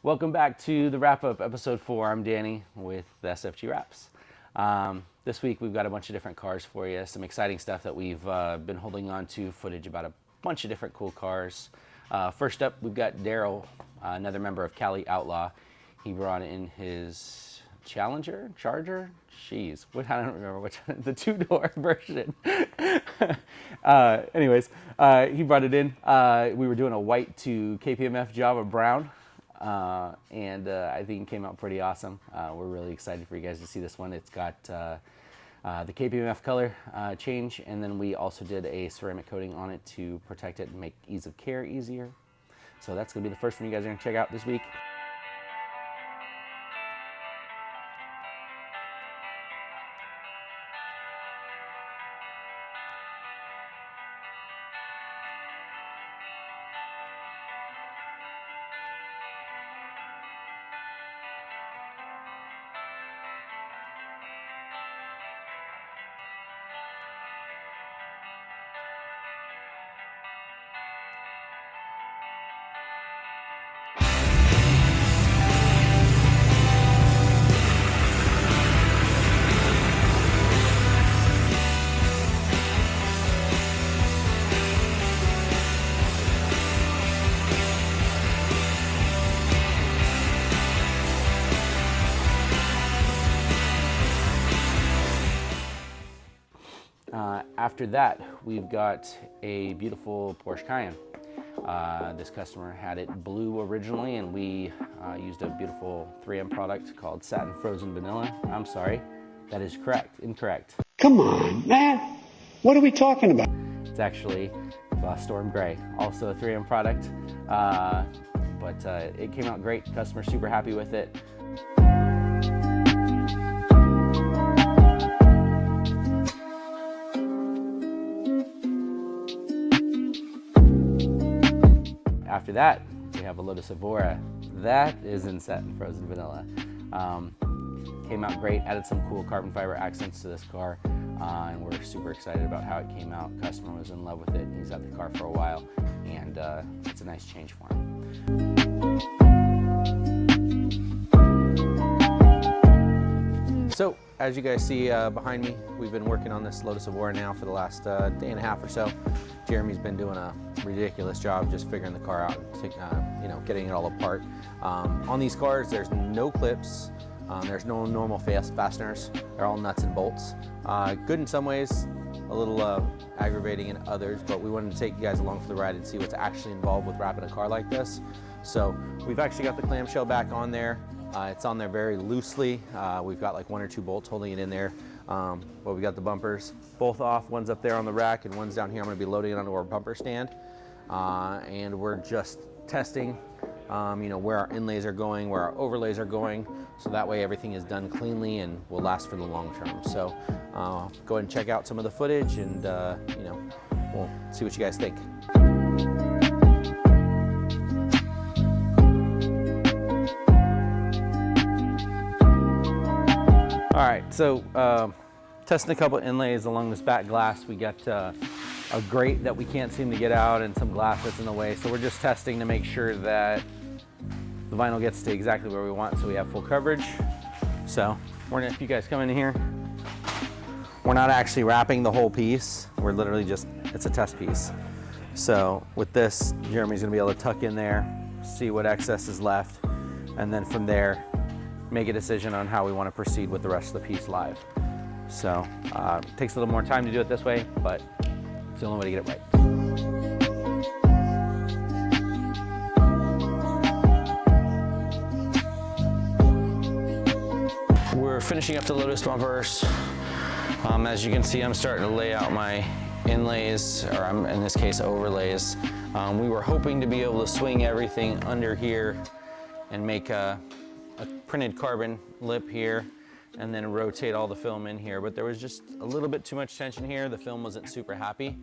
Welcome back to the wrap-up, episode 4. I'm Danny with the SFG Wraps. This week we've got a bunch of different cars for you, some exciting stuff that we've been holding on to, footage about a bunch of different cool cars. First up, we've got Daryl, another member of Cali Outlaw. He brought in his Challenger? Jeez, I don't remember which, the two-door version. Anyways, he brought it in. We were doing a white to KPMF Java brown. I think it came out pretty awesome. We're really excited for you guys to see this one. It's got the KPMF color change, and then we also did a ceramic coating on it to protect it and make ease of care easier. So that's going to be the first one you guys are going to check out this week. After that, we've got a beautiful Porsche Macan. This customer had it blue originally, and we used a beautiful 3M product called Satin Frozen Vanilla. I'm sorry, that is incorrect. Come on, man. What are we talking about? It's actually Storm Gray, also a 3M product, but it came out great. Customer's super happy with it. After that, we have a Lotus Evora. That is in Satin Frozen Vanilla. Came out great, added some cool carbon fiber accents to this car, and we're super excited about how it came out. Customer was in love with it. He's had the car for a while, and it's a nice change for him. So, as you guys see behind me, we've been working on this Lotus Evora now for the last day and a half or so. Jeremy's been doing a ridiculous job just figuring the car out and getting it all apart. On these cars, there's no clips, there's no normal fasteners. They're all nuts and bolts. Good in some ways, a little aggravating in others, but we wanted to take you guys along for the ride and see what's actually involved with wrapping a car like this. So we've actually got the clamshell back on there. It's on there very loosely. We've got like 1 or 2 bolts holding it in there. But we got the bumpers both off. One's up there on the rack and one's down here. I'm going to be loading it onto our bumper stand. And we're just testing, where our inlays are going, where our overlays are going, so that way everything is done cleanly and will last for the long term. So go ahead and check out some of the footage, and we'll see what you guys think. All right, so testing a couple inlays along this back glass. We got a grate that we can't seem to get out and some glass that's in the way. So we're just testing to make sure that the vinyl gets to exactly where we want so we have full coverage. So if you guys come in here, we're not actually wrapping the whole piece. We're literally it's a test piece. So with this, Jeremy's gonna be able to tuck in there, see what excess is left, and then from there, make a decision on how we want to proceed with the rest of the piece live. So it takes a little more time to do it this way, but it's the only way to get it right. We're finishing up the Lotus bumpers. As you can see, I'm starting to lay out my inlays, or in this case overlays. We were hoping to be able to swing everything under here and make a printed carbon lip here, and then rotate all the film in here, but there was just a little bit too much tension here. The film wasn't super happy,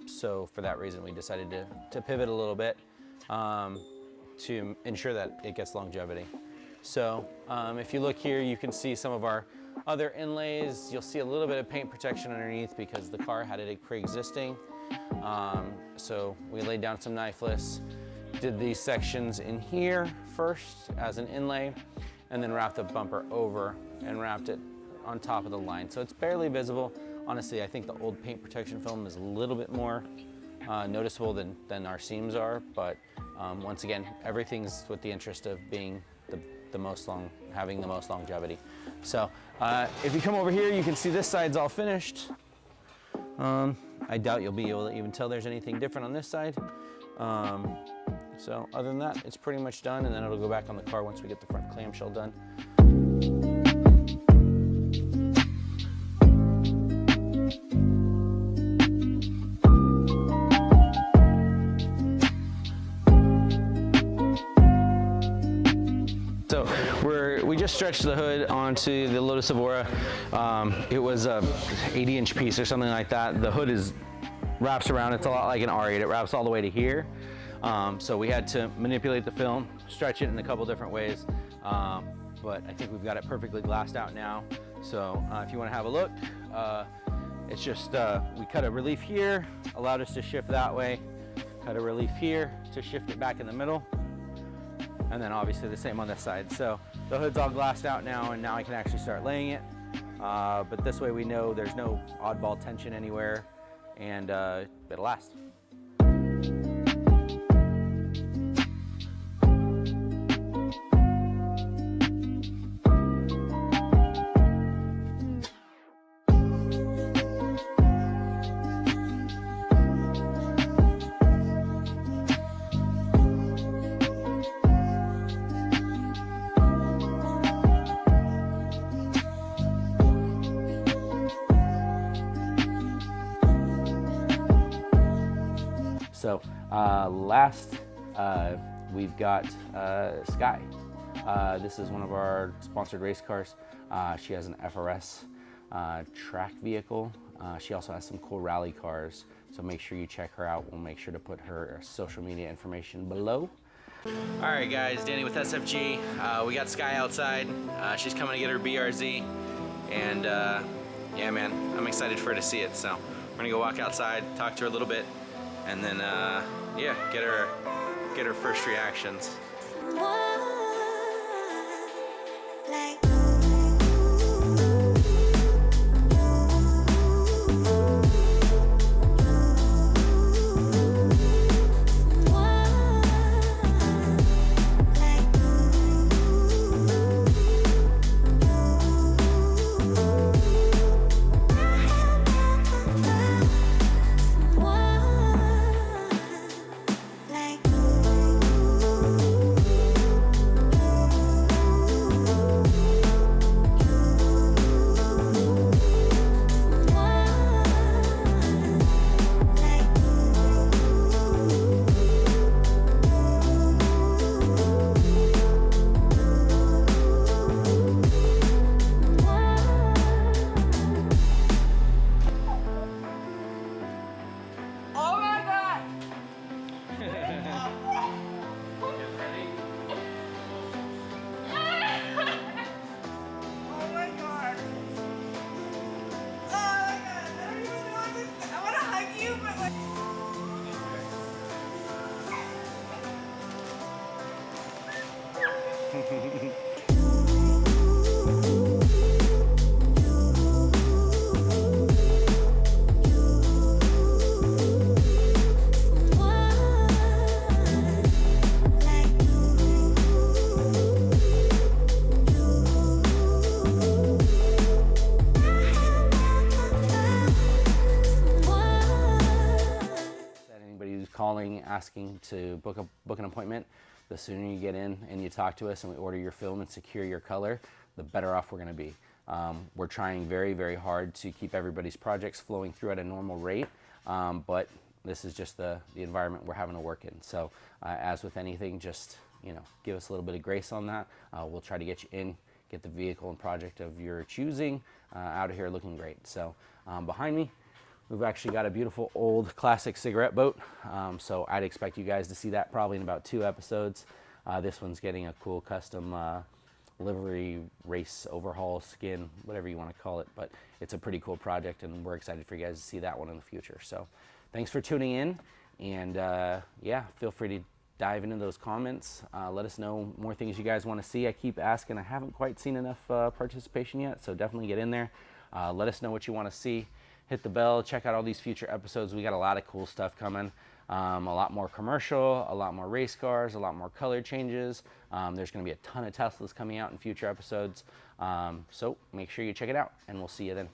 so for that reason we decided to pivot a little bit to ensure that it gets longevity. So if you look here, you can see some of our other inlays. You'll see a little bit of paint protection underneath because the car had it pre-existing. So we laid down some knifeless, did these sections in here first as an inlay, and then wrapped the bumper over and wrapped it on top of the line. So it's barely visible. Honestly, I think the old paint protection film is a little bit more noticeable than our seams are, but once again, everything's with the interest of being having the most longevity. So if you come over here, you can see this side's all finished. I doubt you'll be able to even tell there's anything different on this side. So other than that, it's pretty much done, and then it'll go back on the car once we get the front clamshell done. So we just stretched the hood onto the Lotus Evora. It was a 80-inch piece or something like that. The hood wraps around. It's a lot like an R8. It wraps all the way to here. So we had to manipulate the film, stretch it in a couple different ways. But I think we've got it perfectly glassed out now. So if you want to have a look, it's just we cut a relief here, allowed us to shift that way. Cut a relief here to shift it back in the middle. And then obviously the same on this side. So the hood's all glassed out now, and now I can actually start laying it. But this way we know there's no oddball tension anywhere, and it'll last. So last, we've got Skye. This is one of our sponsored race cars. She has an FRS track vehicle. She also has some cool rally cars, so make sure you check her out. We'll make sure to put her social media information below. All right, guys, Danny with SFG. We got Skye outside. She's coming to get her BRZ, and yeah, man, I'm excited for her to see it. So we're gonna go walk outside, talk to her a little bit, and then yeah, get her first reactions. Calling, asking to book an appointment, the sooner you get in and you talk to us and we order your film and secure your color, the better off we're going to be. We're trying very, very hard to keep everybody's projects flowing through at a normal rate, but this is just the environment we're having to work in. So as with anything, just give us a little bit of grace on that. We'll try to get you in, get the vehicle and project of your choosing out of here looking great. So behind me, we've actually got a beautiful old classic cigarette boat. So I'd expect you guys to see that probably in about 2 episodes. This one's getting a cool custom livery race overhaul skin, whatever you want to call it. But it's a pretty cool project, and we're excited for you guys to see that one in the future. So thanks for tuning in, and yeah, feel free to dive into those comments. Let us know more things you guys want to see. I keep asking. I haven't quite seen enough participation yet, so definitely get in there. Let us know what you want to see. Hit the bell. Check out all these future episodes. We got a lot of cool stuff coming. A lot more commercial, a lot more race cars, a lot more color changes. There's going to be a ton of Teslas coming out in future episodes. So make sure you check it out, and we'll see you then.